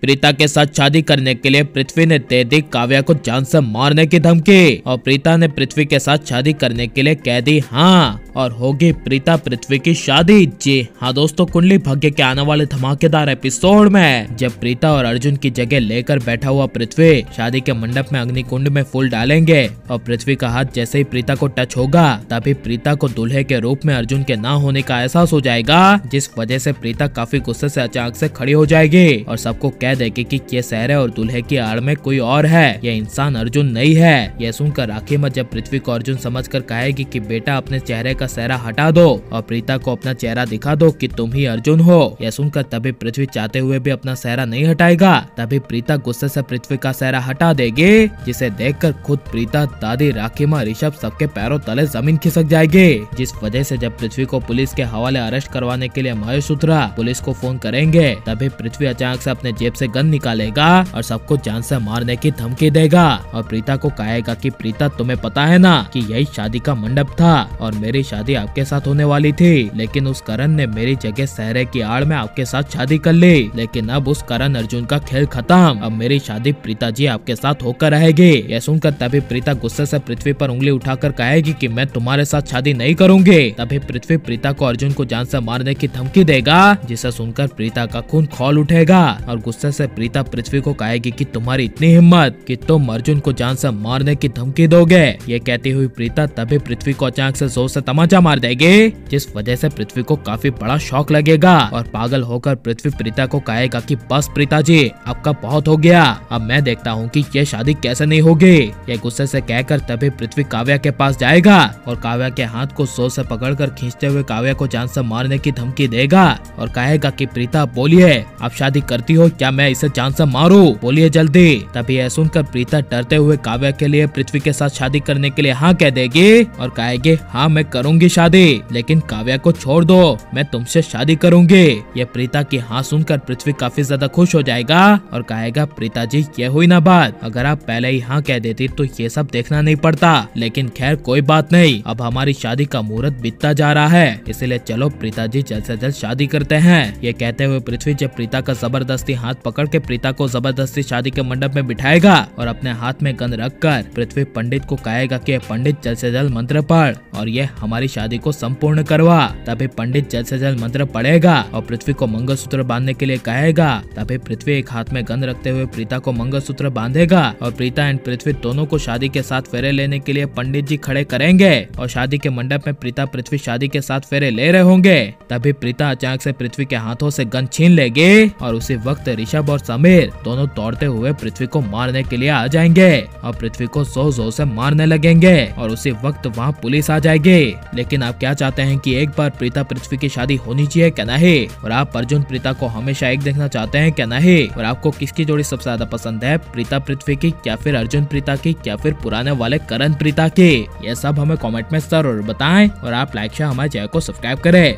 प्रीता के साथ शादी करने के लिए पृथ्वी ने दे दी काव्या को जान से मारने की धमकी और प्रीता ने पृथ्वी के साथ शादी करने के लिए कह दी हाँ और होगी प्रीता पृथ्वी की शादी। जी हाँ दोस्तों, कुंडली भाग्य के आने वाले धमाकेदार एपिसोड में जब प्रीता और अर्जुन की जगह लेकर बैठा हुआ पृथ्वी शादी के मंडप में अग्निकुंड में फूल डालेंगे और पृथ्वी का हाथ जैसे ही प्रीता को टच होगा तभी प्रीता को दूल्हे के रूप में अर्जुन के ना होने का एहसास हो जाएगा, जिस वजह से प्रीता काफी गुस्से से अचानक से खड़ी हो जाएगी और सबको कह देगी कि ये शहर है और दूल्हे की आड़ में कोई और है, ये इंसान अर्जुन नहीं है। यह सुनकर राखी माँ जब पृथ्वी को अर्जुन समझकर कहेगी कि बेटा अपने चेहरे का सेहरा हटा दो और प्रीता को अपना चेहरा दिखा दो कि तुम ही अर्जुन हो। यह सुनकर तभी पृथ्वी चाहते हुए भी अपना सेहरा नहीं हटाएगा, तभी प्रीता गुस्से से पृथ्वी का सेहरा हटा देगी, जिसे देखकर खुद प्रीता, दादी, राखी माँ, ऋषभ सबके पैरों तले जमीन खिसक जाएगी, जिस वजह से जब पृथ्वी को पुलिस के हवाले अरेस्ट करवाने के लिए मंगलसूत्र पुलिस को फोन करेंगे तभी पृथ्वी अचानक से अपने जेब से गन निकालेगा और सबको जान से मारने की धमकी देगा और प्रीता को कहेगा कि प्रीता तुम्हें पता है ना कि यही शादी का मंडप था और मेरी शादी आपके साथ होने वाली थी, लेकिन उस करण ने मेरी जगह सहरे की आड़ में आपके साथ शादी कर ली, लेकिन अब उस करण अर्जुन का खेल खत्म, अब मेरी शादी प्रीता जी आपके साथ होकर रहेगी। यह सुनकर तभी प्रीता गुस्से से पृथ्वी पर उंगली उठाकर कहेगी कि मैं तुम्हारे साथ शादी नहीं करूंगी। तभी पृथ्वी प्रीता को अर्जुन को जान से मारने की धमकी देगा, जिसे सुनकर प्रीता का खून खौल उठेगा और गुस्से से प्रीता पृथ्वी को कहेगी कि तुम्हारी इतनी हिम्मत कि तुम अर्जुन को जान से मारने की धमकी दोगे। ये कहती हुई प्रीता तभी पृथ्वी को अचानक से जोर से तमाचा मार देगी, जिस वजह से पृथ्वी को काफी बड़ा शॉक लगेगा और पागल होकर पृथ्वी प्रीता को कहेगा कि बस प्रीता जी आपका बहुत हो गया, अब मैं देखता हूँ कि ये शादी कैसे नहीं होगी। ये गुस्से से कहकर तभी पृथ्वी काव्या के पास जाएगा और काव्या के हाथ को जोर से पकड़कर खींचते हुए काव्या को जान से मारने की धमकी देगा और कहेगा कि प्रीता बोलिए आप शादी करती हो क्या मैं इसे जान से मारूं, बोलिए जल्दी। तभी यह सुनकर प्रीता डरते हुए काव्या के लिए पृथ्वी के साथ शादी करने के लिए हाँ कह देगी और कहेगी हाँ मैं करूंगी शादी, लेकिन काव्या को छोड़ दो, मैं तुमसे शादी करूंगी। ये प्रीता की हाँ सुनकर पृथ्वी काफी ज्यादा खुश हो जाएगा और कहेगा प्रीता जी ये हुई ना बात, अगर आप पहले ही हाँ कह देती तो ये सब देखना नहीं पड़ता, लेकिन खैर कोई बात नहीं, अब हमारी शादी का मुहूर्त बीतता जा रहा है, इसलिए चलो प्रीता जी जल्द से जल्द शादी करते हैं। ये कहते हुए पृथ्वी जब प्रीता का जबरदस्ती हाथ पकड़ के प्रीता को जबरदस्ती शादी के मंडप में बिठाएगा और अपने हाथ में गन रखकर पृथ्वी पंडित को कहेगा कि पंडित जल्द से जल्द मंत्र पढ़ और ये हमारी शादी को संपूर्ण करवा। तभी पंडित जल्द से जल्द मंत्र पढ़ेगा और पृथ्वी को मंगलसूत्र बांधने के लिए कहेगा। तभी पृथ्वी एक हाथ में गन रखते हुए प्रीता को मंगलसूत्र बांधेगा और प्रीता एंड पृथ्वी दोनों को शादी के साथ फेरे लेने के लिए पंडित जी खड़े करेंगे और शादी के मंडप में प्रीता पृथ्वी शादी के साथ फेरे ले रहे होंगे। तभी प्रीता अचानक से पृथ्वी के हाथों से गन छीन लेगी और उसी वक्त ऋषभ और समीर दोनों दौड़ते हुए पृथ्वी को मारने के लिए आ जाएंगे और पृथ्वी को जोर जोर से मारने लगेंगे और उसी वक्त वहाँ पुलिस आ जाएगी। लेकिन आप क्या चाहते हैं कि एक बार प्रीता पृथ्वी की शादी होनी चाहिए क्या नहीं, और आप अर्जुन प्रीता को हमेशा एक देखना चाहते हैं क्या नहीं, और आपको किसकी जोड़ी सबसे ज्यादा पसंद है, प्रीता पृथ्वी की या फिर अर्जुन प्रीता की या फिर पुराने वाले करण प्रीता की, ये सब हमें कमेंट में जरूर बताएं और आप लाइक शेयर हमारे चैनल को सब्सक्राइब करें।